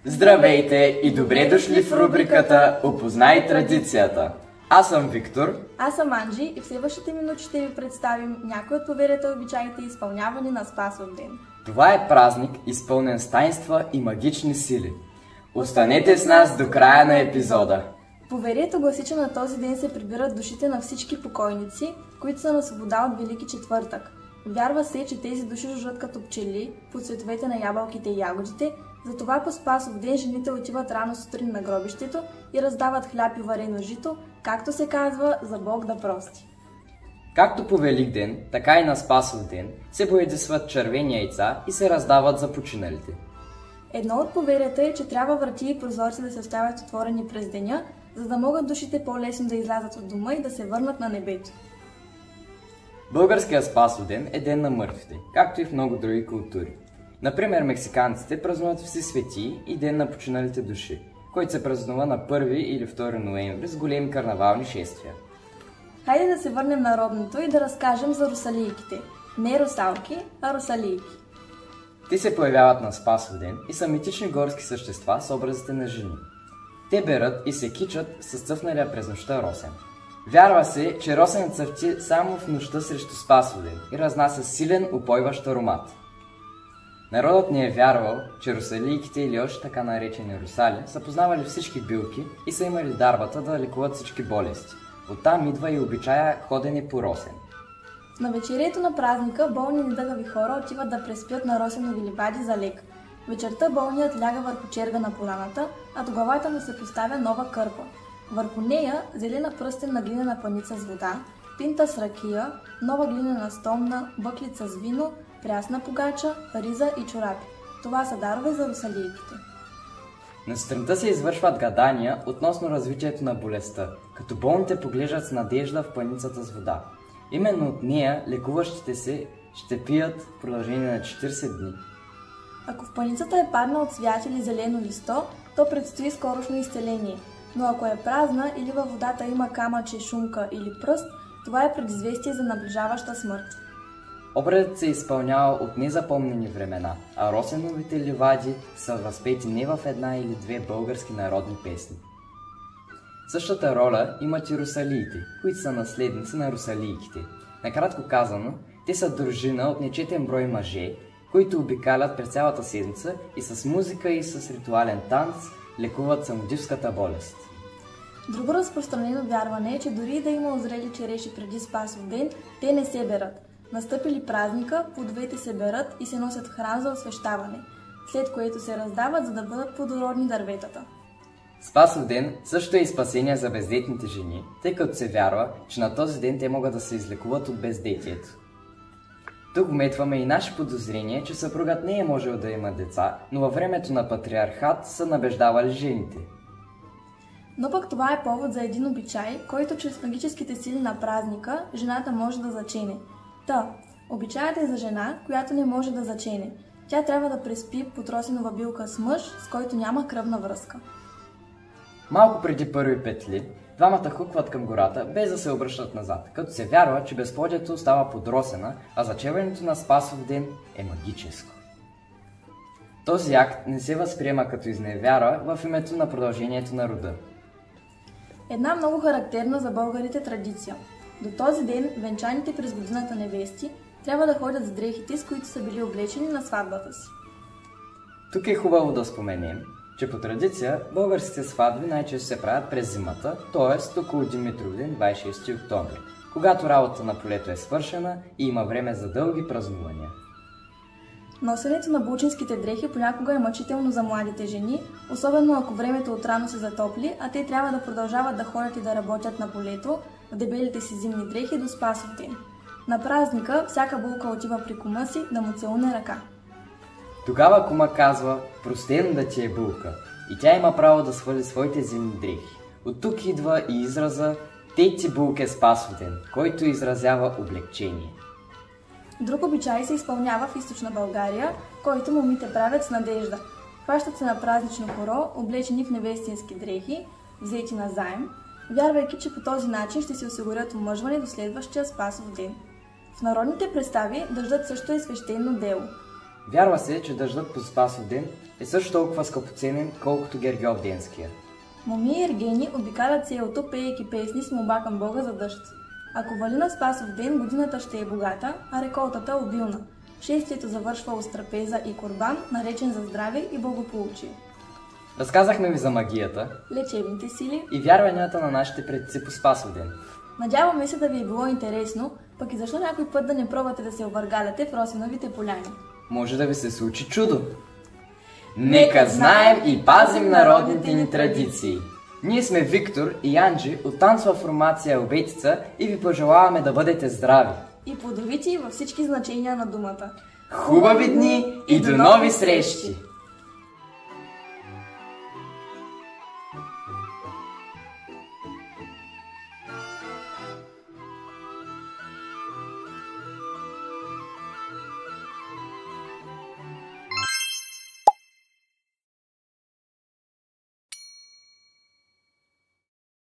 Здравейте и добре дошли в рубриката "Опознай традицията". Аз съм Виктор. Аз съм Анджи и в следващите минути ще ви представим някои от поверията, обичаите и изпълнявани на Спасов ден. Това е празник, изпълнен с таинства и магични сили. Останете с нас до края на епизода. Поверието гласи, че на този ден се прибират душите на всички покойници, които са на свобода от Велики четвъртък. Вярва се, че тези души жужжат като пчели по цветовете на ябълките и ягодите. Затова по Спасов ден жените отиват рано сутрин на гробището и раздават хляб и варено жито, както се казва, за Бог да прости. Както по Великден, така и на Спасов ден се боядисват червени яйца и се раздават за починалите. Едно от поверията е, че трябва врати и прозорци да се оставят отворени през деня, за да могат душите по-лесно да излязат от дома и да се върнат на небето. Българският Спасов ден е ден на мъртвите, както и в много други култури. Например, мексиканците празнуват Всесвети и ден на починалите души, който се празнува на 1 или 2 ноември с големи карнавални шествия. Хайде да се върнем на родното и да разкажем за русалийките. Не русалки, а русалийки. Те се появяват на Спасов ден и са митични горски същества с образите на жени. Те берат и се кичат с цъфналия през нощта росен. Вярва се, че росенът цъфти само в нощта срещу Спасов ден и разнася силен упойващ аромат. Народът ни е вярвал, че русалийките или още така наречени русали са познавали всички билки и са имали дарбата да лекуват всички болести. Оттам идва и обичая ходене по росен. В навечерието на празника болни и недъгави хора отиват да преспят на росенови ливади за лек. Вечерта болният ляга върху черга на поляната, а до главата му се поставя нова кърпа. Върху нея зелена пръстенна глинена паница с вода, пинта с ракия, нова глинена стомна, бъклица с вино, прясна погача, риза и чорапи. Това са дарове за русалийките. На сутринта се извършват гадания относно развитието на болестта, като болните поглеждат с надежда в паницата с вода. Именно от нея лекуващите се ще пият в продължение на 40 дни. Ако в паницата е паднал цвят или зелено листо, то предстои скорошно изцеление. Но ако е празна или във водата има камъче, шумка или пръст, това е предизвестие за наближаваща смърт. Обредът се изпълнява от незапомнени времена, а росеновите ливади са възпети не в една или две български народни песни. Същата роля имат и русалиите, които са наследници на русалийките. Накратко казано, те са дружина от нечетен брой мъже, които обикалят през цялата седмица и с музика и с ритуален танц лекуват самодивската болест. Друго разпространено вярване е, че дори да има озрели череши преди Спасов ден, те не се берат. Настъпили празника, плодовете се берат и се носят в храм за освещаване, след което се раздават, за да бъдат плодородни дърветата. Спасов ден също е и спасение за бездетните жени, тъй като се вярва, че на този ден те могат да се излекуват от бездетието. Тук вметваме и наше подозрение, че съпругът не е можел да има деца, но във времето на патриархат са набеждавали жените. Но пък това е повод за един обичай, който чрез магическите сили на празника жената може да зачене. Обичаят е за жена, която не може да зачене. Тя трябва да преспи под росенова билка с мъж, с който няма кръвна връзка. Малко преди първи петли, двамата хукват към гората, без да се обръщат назад, като се вярва, че безплодието става под росена, а зачеването на Спасов ден е магическо. Този акт не се възприема като изневяра в името на продължението на рода. Една много характерна за българите традиция. До този ден венчаните през годината невести трябва да ходят с дрехите, с които са били облечени на сватбата си. Тук е хубаво да споменем, че по традиция българските сватби най-често се правят през зимата, т.е. около Димитровден, 26 октомври, когато работата на полето е свършена и има време за дълги празнувания. Носенето на булчинските дрехи понякога е мъчително за младите жени, особено ако времето отрано се затопли, а те трябва да продължават да ходят и да работят на полето в дебелите си зимни дрехи до Спасов ден. На празника всяка булка отива при кума си да му целуне ръка. Тогава кума казва: "Простено да ти е булка", и тя има право да свали своите зимни дрехи. От тук идва и израза "Тей ти булке Спасов ден", който изразява облегчение. Друг обичай се изпълнява в източна България, който момите правят с надежда. Хващат се на празнично хоро, облечени в невестински дрехи, взети на заем, вярвайки, че по този начин ще се осигурят омъжване до следващия Спасов ден. В народните представи дъждът също е свещено дело. Вярва се, че дъждът по Спасов ден е също толкова скъпоценен, колкото Гергьовденския. Моми и Ергени обикалят селото, пеейки песни с молба към Бога за дъжд. Ако вали на Спасов ден, годината ще е богата, а реколтата обилна. Шествието завършва с трапеза и курбан, наречен за здраве и благополучие. Разказахме ви за магията, лечебните сили и вярванията на нашите предци по Спасов ден. Надяваме се да ви е било интересно, пък и защо някой път да не пробвате да се овъргаляте в Росеновите поляни. Може да ви се случи чудо! Нека знаем и пазим народните ни традиции! Ние сме Виктор и Анджи от танцова формация Обетица и ви пожелаваме да бъдете здрави! И плодовити във всички значения на думата. Хубави дни и до нови срещи!